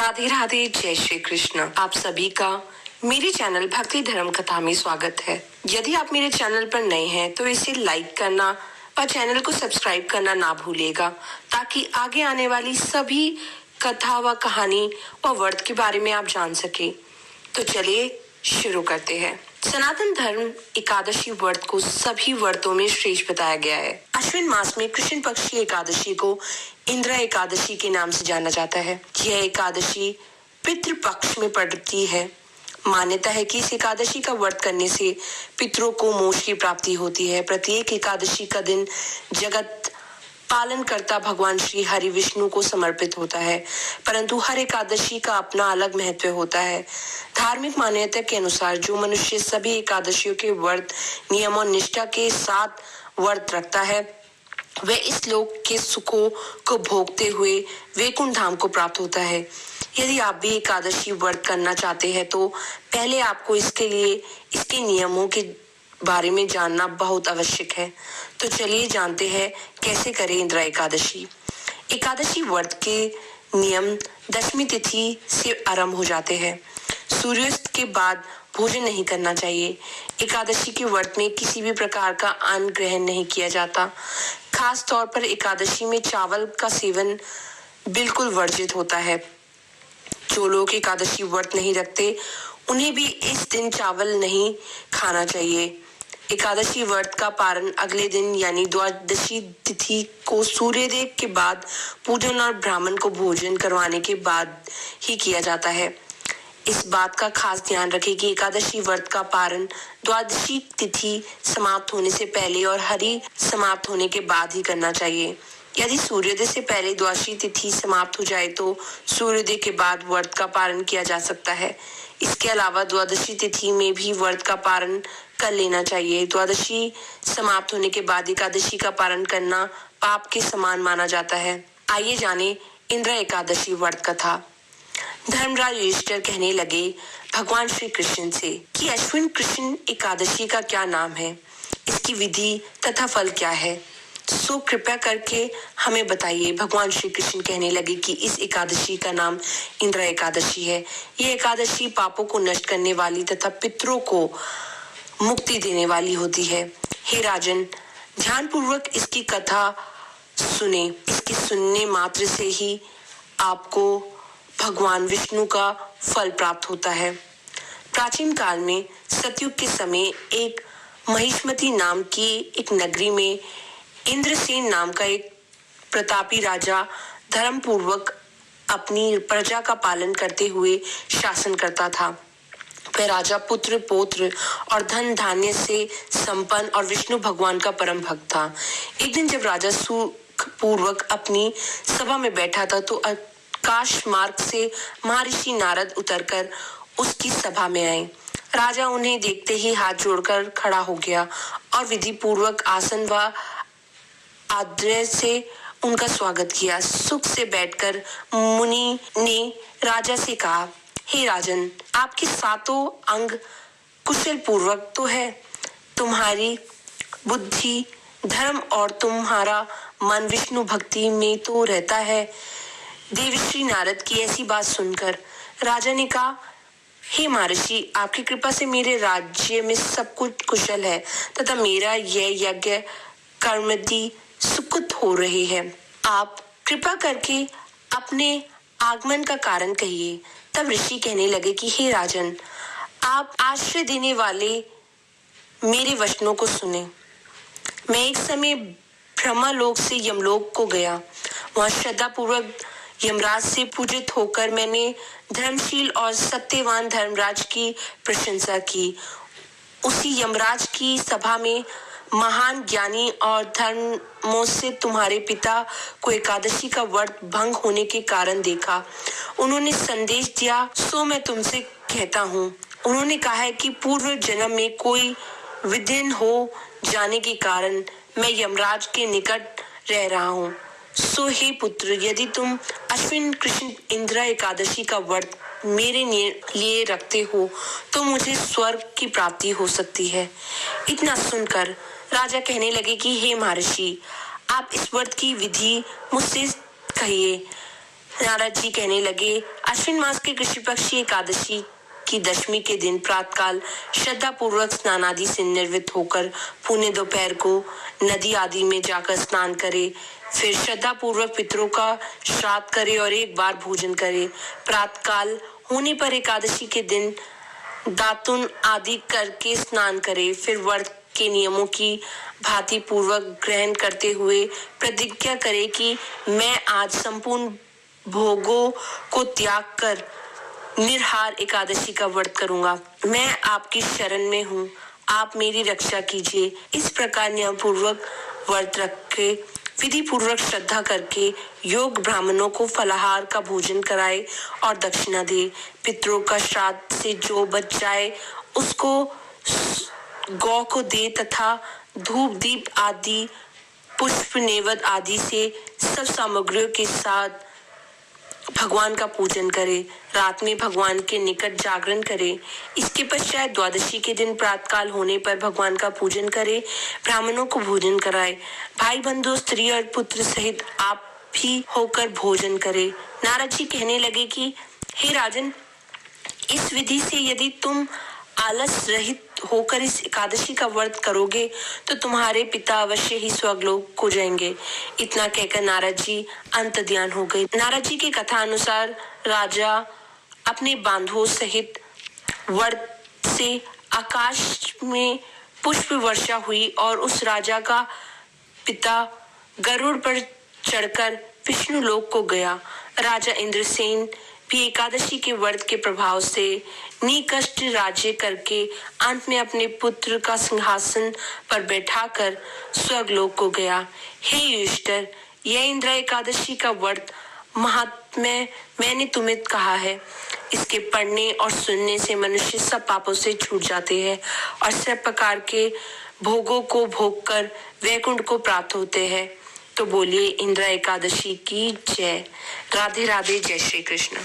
राधे राधे, जय श्री कृष्ण। आप सभी का मेरे चैनल भक्ति धर्म कथा में स्वागत है। यदि आप मेरे चैनल पर नए हैं तो इसे लाइक करना और चैनल को सब्सक्राइब करना ना भूलिएगा, ताकि आगे आने वाली सभी कथा व कहानी व व्रत के बारे में आप जान सके। तो चलिए शुरू करते हैं। सनातन धर्म एकादशी व्रत को सभी व्रतों में श्रेष्ठ बताया गया है। अश्विन मास में कृष्ण पक्ष की एकादशी को इंद्र एकादशी के नाम से जाना जाता है। यह एकादशी पितृपक्ष में पड़ती है। मान्यता है कि इस एकादशी का व्रत करने से पितरों को मोक्ष की प्राप्ति होती है। प्रत्येक एकादशी का दिन जगत पालन करता भगवान श्री हरि विष्णु को समर्पित होता है, परंतु हर एकादशी का अपना अलग महत्व होता है। धार्मिक मान्यता के अनुसार जो मनुष्य सभी एकादशियों के व्रत नियम और निष्ठा के साथ व्रत रखता है, वह इस लोक के सुखों को भोगते हुए वैकुंठ धाम को प्राप्त होता है। यदि आप भी एकादशी व्रत करना चाहते हैं तो पहले आपको इसके नियमों के बारे में जानना बहुत आवश्यक है। तो चलिए जानते हैं कैसे करें इंद्र एकादशी। एकादशी व्रत के नियम दशमी तिथि से आरंभ हो जाते हैं। सूर्यास्त के बाद भोजन नहीं करना चाहिए। एकादशी के व्रत में किसी भी प्रकार का अन्न ग्रहण नहीं किया जाता। खास तौर पर एकादशी में चावल का सेवन बिल्कुल वर्जित होता है। जो लोग एकादशी व्रत नहीं रखते उन्हें भी इस दिन चावल नहीं खाना चाहिए। एकादशी व्रत का पारण अगले दिन यानी द्वादशी तिथि को सूर्योदय के बाद पूजन और ब्राह्मण को भोजन करवाने के बाद ही किया जाता है। इस बात का खास ध्यान रखें कि एकादशी व्रत का पारण द्वादशी तिथि समाप्त होने से पहले और हरि समाप्त होने के बाद ही करना चाहिए। यदि सूर्योदय से पहले द्वादशी तिथि समाप्त हो जाए तो सूर्योदय के बाद व्रत का पारण किया जा सकता है। इसके अलावा द्वादशी तिथि में भी व्रत का पारण कर लेना चाहिए। द्वादशी समाप्त होने के बाद एकादशी का पारण करना पाप के समान माना जाता है। आइए जाने इंद्र एकादशी व्रत कथा। धर्मराज युधिष्ठिर कहने लगे भगवान श्री कृष्ण से कि अश्विन कृष्ण एकादशी का क्या नाम है, इसकी विधि तथा फल क्या है, सो कृपया करके हमें बताइए। भगवान श्री कृष्ण कहने लगे कि इस एकादशी का नाम इंद्र एकादशी है। यह एकादशी पापों को नष्ट करने वाली तथा पितरों को मुक्ति देने वाली होती है। हे राजन, ध्यान पूर्वक इसकी कथा सुने। इसके सुनने मात्र से ही आपको भगवान विष्णु का फल प्राप्त होता है। प्राचीन काल में सतयुग के समय एक महिष्मती नाम की एक नगरी में इंद्रसेन नाम का एक प्रतापी राजा धर्म पूर्वक अपनी प्रजा का पालन करते हुए शासन करता था। वह राजा पुत्र पौत्र और धन धान्य से संपन्न और विष्णु भगवान का परम भक्त था। एक दिन जब राजा सुख पूर्वक अपनी सभा में बैठा था तो आकाश मार्ग से महर्षि नारद उतरकर उसकी सभा में आए। राजा उन्हें देखते ही हाथ जोड़कर खड़ा हो गया और विधि पूर्वक आसन व आदर से उनका स्वागत किया। सुख से बैठकर मुनि ने राजा से कहा, हे राजन, आपके सातों अंग कुशल पूर्वक तो है। तुम्हारी बुद्धि धर्म और तुम्हारा मन विष्णु भक्ति में तो रहता है। देवश्री नारद की ऐसी बात सुनकर राजा ने कहा, हे महर्षि, आपकी कृपा से मेरे राज्य में सब कुछ कुशल है तथा मेरा यह यज्ञ कर्मदि सुकृत हो रहे हैं। आप कृपा करके अपने आगमन का कारण कहिए। तब ऋषि कहने लगे कि हे राजन, आप आश्रय देने वाले मेरे वचनों को सुने। मैं एक समय ब्रह्मलोक से यमलोक को गया। वहां श्रद्धा पूर्वक यमराज से पूजित होकर मैंने धर्मशील और सत्यवान धर्मराज की प्रशंसा की। उसी यमराज की सभा में महान ज्ञानी और धर्मों से तुम्हारे पिता को एकादशी का व्रत भंग होने के कारण देखा। उन्होंने संदेश दिया, सो मैं तुमसे कहता हूँ। उन्होंने कहा है कि पूर्व जन्म में कोई विघ्न हो जाने के कारण मैं यमराज के निकट रह रहा हूँ। सो हे पुत्र, यदि तुम अश्विन कृष्ण इंद्र एकादशी का व्रत मेरे लिए रखते हो तो मुझे स्वर्ग की प्राप्ति हो सकती है। इतना सुनकर राजा कहने लगे कि हे महर्षि, आप इस व्रत की विधि मुझसे कहिए। नारद जी कहने लगे, आश्विन मास के कृषि पक्ष की एकादशी की दशमी के दिन प्रातःकाल श्रद्धा पूर्वक स्नान आदि से निर्वृत्त होकर पुण्य दोपहर को नदी आदि में जाकर स्नान करे, फिर श्रद्धा पूर्वक पितरों का श्राद्ध करे और एक बार भोजन करे। प्रातःकाल होने पर एकादशी के दिन दातुन आदि करके स्नान करे, फिर व्रत के नियमों की भांति पूर्वक ग्रहण करते हुए प्रतिज्ञा करे कि मैं आज संपूर्ण भोगों को त्याग कर निराहार एकादशी का व्रत करूंगा। मैं आपकी शरण में हूँ, आप मेरी रक्षा कीजिए। इस प्रकार नियम पूर्वक व्रत रखे, विधि पूर्वक श्रद्धा करके योग ब्राह्मणों को फलाहार का भोजन कराए और दक्षिणा दे। पितरों का श्राद्ध से जो बच जाए उसको गौ को दे तथा धूप दीप आदि पुष्प नैवेद्य आदि से सब सामग्रियों के साथ भगवान का पूजन करे। रात में भगवान के निकट जागरण करे। इसके पश्चात द्वादशी के दिन प्रातःकाल होने पर भगवान का पूजन करे, ब्राह्मणों को भोजन कराए। भाई बंधु स्त्री और पुत्र सहित आप भी होकर भोजन करे। नारद जी कहने लगे कि हे राजन, इस विधि से यदि तुम आलस रहित होकर इस एकादशी का व्रत करोगे तो तुम्हारे पिता अवश्य ही स्वर्गलोक को जाएंगे। इतना कहकर नारद जी अंतर्ध्यान हो गए। नारद जी की कथा अनुसार राजा अपने बांधवों सहित व्रत से आकाश में पुष्प वर्षा हुई और उस राजा का पिता गरुड़ पर चढ़कर विष्णु लोक को गया। राजा इंद्रसेन भी एकादशी के व्रत के प्रभाव से निकष्ट राज्य करके अंत में अपने पुत्र का सिंहासन पर बैठाकर स्वर्गलोक को गया। हे युधिष्ठिर, यह इंद्र एकादशी का व्रत महात्म्य मैंने तुम्हें कहा है। इसके पढ़ने और सुनने से मनुष्य सब पापों से छूट जाते हैं और सब प्रकार के भोगों को भोग कर वैकुंठ को प्राप्त होते हैं। तो बोलिए इंद्र एकादशी की जय। राधे राधे, जय श्री कृष्ण।